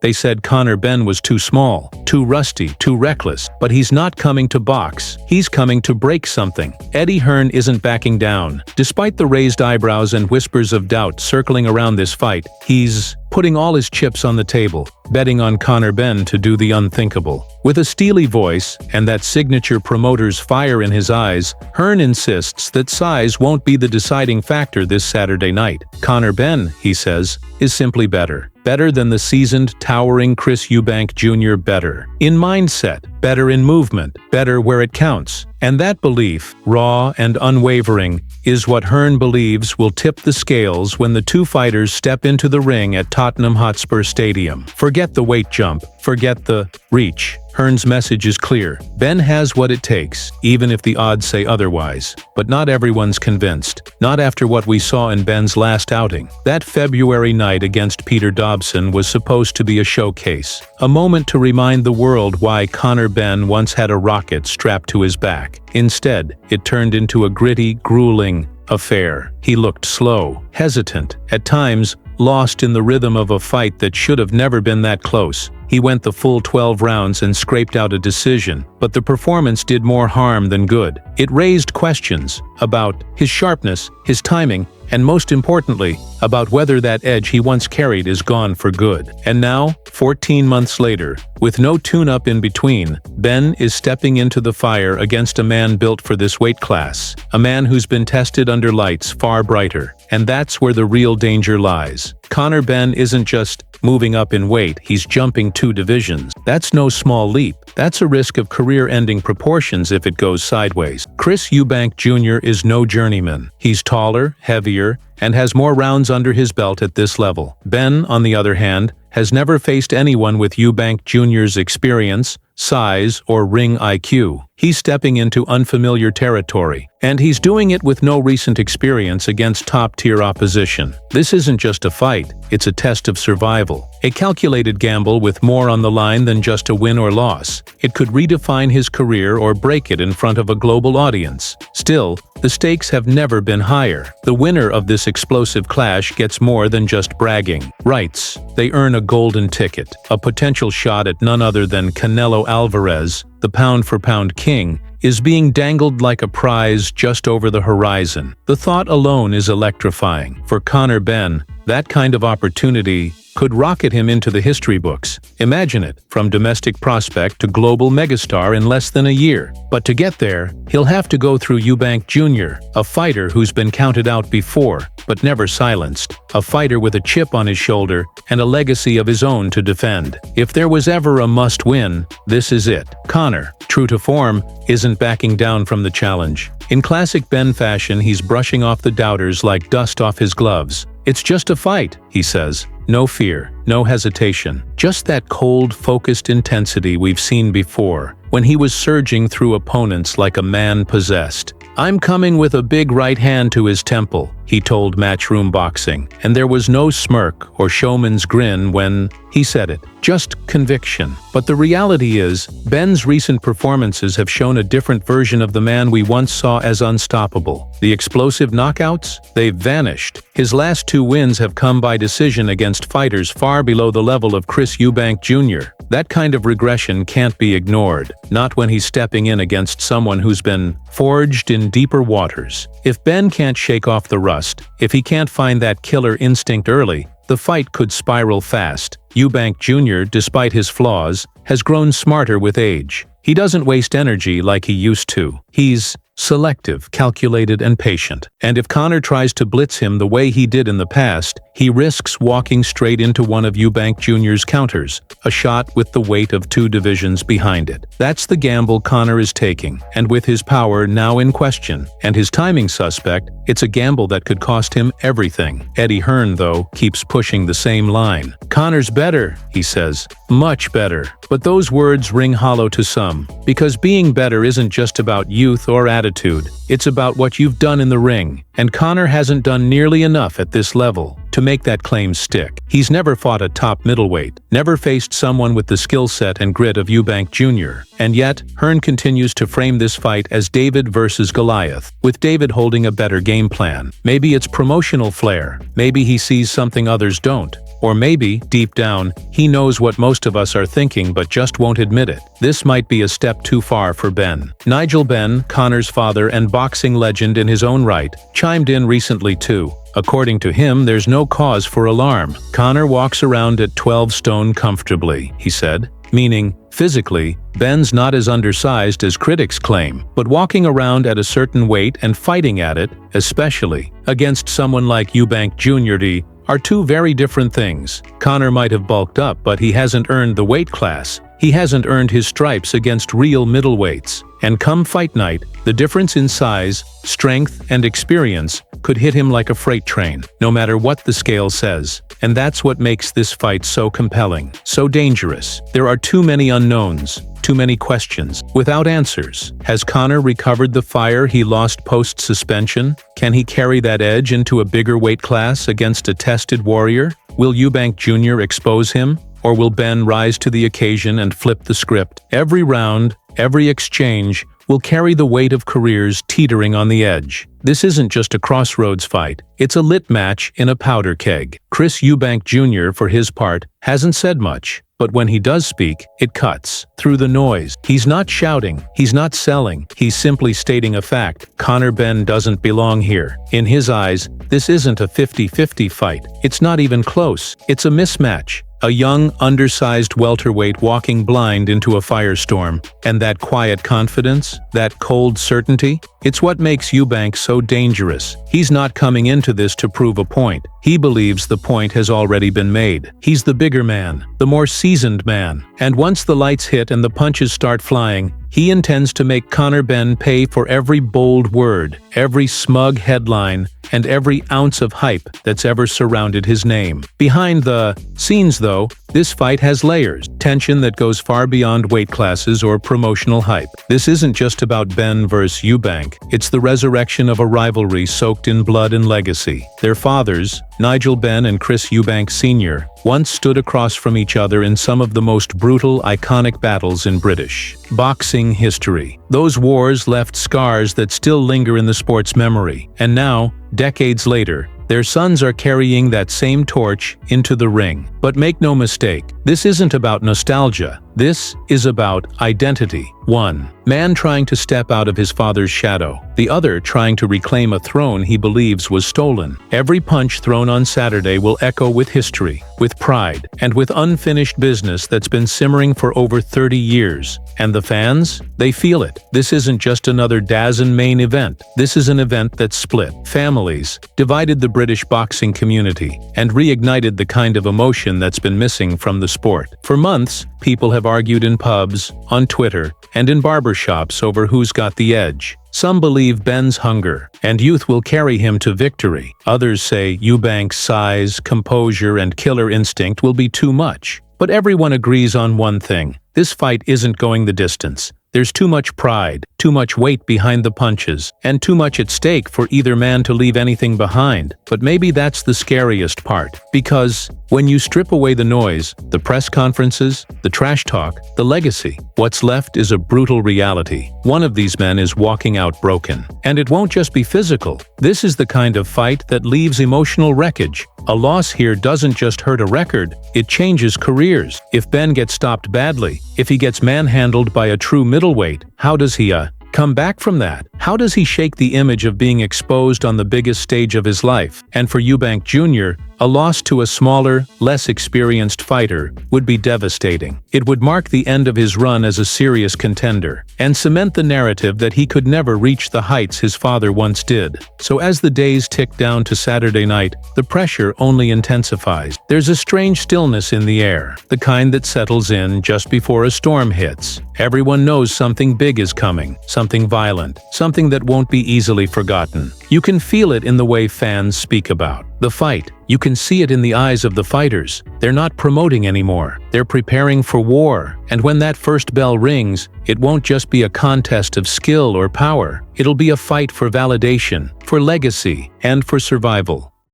They said Conor Benn was too small, too rusty, too reckless, but he's not coming to box. He's coming to break something. Eddie Hearn isn't backing down. Despite the raised eyebrows and whispers of doubt circling around this fight, he's putting all his chips on the table, betting on Conor Benn to do the unthinkable. With a steely voice and that signature promoter's fire in his eyes, Hearn insists that size won't be the deciding factor this Saturday night. Conor Benn, he says, is simply better. Better than the seasoned, towering Chris Eubank Jr. Better in mindset, better in movement, better where it counts. And that belief, raw and unwavering, is what Hearn believes will tip the scales when the two fighters step into the ring at Tottenham Hotspur Stadium. Forget the weight jump, forget the reach. Hearn's message is clear. Benn has what it takes, even if the odds say otherwise. But not everyone's convinced. Not after what we saw in Benn's last outing. That February night against Peter Dobson was supposed to be a showcase. A moment to remind the world why Conor Benn once had a rocket strapped to his back. Instead, it turned into a gritty, grueling affair. He looked slow, hesitant, at times lost in the rhythm of a fight that should have never been that close. He went the full 12 rounds and scraped out a decision, but the performance did more harm than good. It raised questions about his sharpness, his timing, and most importantly, about whether that edge he once carried is gone for good. And now, 14 months later, with no tune-up in between, Benn is stepping into the fire against a man built for this weight class, a man who's been tested under lights far brighter. And that's where the real danger lies. Conor Benn isn't just moving up in weight, he's jumping 2 divisions. That's no small leap. That's a risk of career-ending proportions if it goes sideways. Chris Eubank Jr. is no journeyman. He's taller, heavier, and has more rounds under his belt at this level. Benn, on the other hand, has never faced anyone with Eubank Jr.'s experience, size, or ring IQ. He's stepping into unfamiliar territory, and he's doing it with no recent experience against top-tier opposition. This isn't just a fight, it's a test of survival. A calculated gamble with more on the line than just a win or loss. It could redefine his career or break it in front of a global audience. Still, the stakes have never been higher. The winner of this explosive clash gets more than just bragging rights. They earn a golden ticket, a potential shot at none other than Canelo Alvarez, the pound-for-pound king, is being dangled like a prize just over the horizon. The thought alone is electrifying. For Conor Benn, that kind of opportunity could rocket him into the history books. Imagine it, from domestic prospect to global megastar in less than a year. But to get there, he'll have to go through Eubank Jr., a fighter who's been counted out before, but never silenced. A fighter with a chip on his shoulder and a legacy of his own to defend. If there was ever a must-win, this is it. Conor, true to form, isn't backing down from the challenge. In classic Benn fashion, he's brushing off the doubters like dust off his gloves. It's just a fight, he says. No fear, no hesitation. Just that cold, focused intensity we've seen before, when he was surging through opponents like a man possessed. "I'm coming with a big right hand to his temple," he told Matchroom Boxing, and there was no smirk or showman's grin when he said it. Just conviction. But the reality is, Benn's recent performances have shown a different version of the man we once saw as unstoppable. The explosive knockouts? They've vanished. His last 2 wins have come by decision against fighters far below the level of Chris Eubank Jr. That kind of regression can't be ignored, not when he's stepping in against someone who's been forged in deeper waters. If Benn can't shake off the rust, if he can't find that killer instinct early, the fight could spiral fast. Eubank Jr., despite his flaws, has grown smarter with age. He doesn't waste energy like he used to. He's selective, calculated, and patient. And if Conor tries to blitz him the way he did in the past, he risks walking straight into one of Eubank Jr.'s counters, a shot with the weight of 2 divisions behind it. That's the gamble Conor is taking, and with his power now in question, and his timing suspect, it's a gamble that could cost him everything. Eddie Hearn, though, keeps pushing the same line. Conor's better, he says. Much better. But those words ring hollow to some, because being better isn't just about youth or attitude. It's about what you've done in the ring, and Conor hasn't done nearly enough at this level to make that claim stick. He's never fought a top middleweight, never faced someone with the skill set and grit of Eubank Jr. And yet, Hearn continues to frame this fight as David versus Goliath, with David holding a better game plan. Maybe it's promotional flair, maybe he sees something others don't. Or maybe, deep down, he knows what most of us are thinking but just won't admit it. This might be a step too far for Benn. Nigel Benn, Conor's father and boxing legend in his own right, chimed in recently too. According to him, there's no cause for alarm. Conor walks around at 12 stone comfortably, he said. Meaning, physically, Benn's not as undersized as critics claim, but walking around at a certain weight and fighting at it, especially against someone like Eubank Jr, are two very different things. Conor might have bulked up, but he hasn't earned the weight class. He hasn't earned his stripes against real middleweights. And come fight night, the difference in size, strength, and experience could hit him like a freight train, no matter what the scale says. And that's what makes this fight so compelling, so dangerous. There are too many unknowns, too many questions, without answers. Has Conor recovered the fire he lost post-suspension? Can he carry that edge into a bigger weight class against a tested warrior? Will Eubank Jr. expose him? Or will Benn rise to the occasion and flip the script? Every round, every exchange, will carry the weight of careers teetering on the edge. This isn't just a crossroads fight, it's a lit match in a powder keg. Chris Eubank Jr., for his part, hasn't said much, but when he does speak, it cuts through the noise. He's not shouting, he's not selling, he's simply stating a fact. Conor Benn doesn't belong here. In his eyes, this isn't a 50-50 fight. It's not even close. It's a mismatch. A young, undersized welterweight walking blind into a firestorm. And that quiet confidence, that cold certainty, it's what makes Eubank so dangerous. He's not coming into this to prove a point. He believes the point has already been made. He's the bigger man, the more seasoned man. And once the lights hit and the punches start flying, he intends to make Conor Benn pay for every bold word, every smug headline, and every ounce of hype that's ever surrounded his name. Behind the scenes, though, this fight has layers, tension that goes far beyond weight classes or promotional hype. This isn't just about Benn versus Eubank. It's the resurrection of a rivalry soaked in blood and legacy. Their fathers, Nigel Benn and Chris Eubank Sr., once stood across from each other in some of the most brutal, iconic battles in British boxing history. Those wars left scars that still linger in the sport's memory. And now, decades later, their sons are carrying that same torch into the ring. But make no mistake, this isn't about nostalgia. This is about identity. One man trying to step out of his father's shadow, the other trying to reclaim a throne he believes was stolen. Every punch thrown on Saturday will echo with history, with pride, and with unfinished business that's been simmering for over 30 years. And the fans? They feel it. This isn't just another DAZN main event. This is an event that split families, divided the British boxing community, and reignited the kind of emotion that's been missing from the sport. For months, people have argued in pubs, on Twitter, and in barbershops over who's got the edge. Some believe Benn's hunger and youth will carry him to victory. Others say Eubank's size, composure, and killer instinct will be too much. But everyone agrees on one thing. This fight isn't going the distance. There's too much pride, too much weight behind the punches, and too much at stake for either man to leave anything behind. But maybe that's the scariest part. Because when you strip away the noise, the press conferences, the trash talk, the legacy, what's left is a brutal reality. One of these men is walking out broken. And it won't just be physical. This is the kind of fight that leaves emotional wreckage. A loss here doesn't just hurt a record, it changes careers. If Benn gets stopped badly, if he gets manhandled by a true middleweight, how does he come back from that? How does he shake the image of being exposed on the biggest stage of his life? And for Eubank Jr., a loss to a smaller, less experienced fighter would be devastating. It would mark the end of his run as a serious contender, and cement the narrative that he could never reach the heights his father once did. So as the days tick down to Saturday night, the pressure only intensifies. There's a strange stillness in the air, the kind that settles in just before a storm hits. Everyone knows something big is coming, something violent, something that won't be easily forgotten. You can feel it in the way fans speak about the fight. You can see it in the eyes of the fighters. They're not promoting anymore. They're preparing for war. And when that first bell rings, it won't just be a contest of skill or power. It'll be a fight for validation, for legacy, and for survival.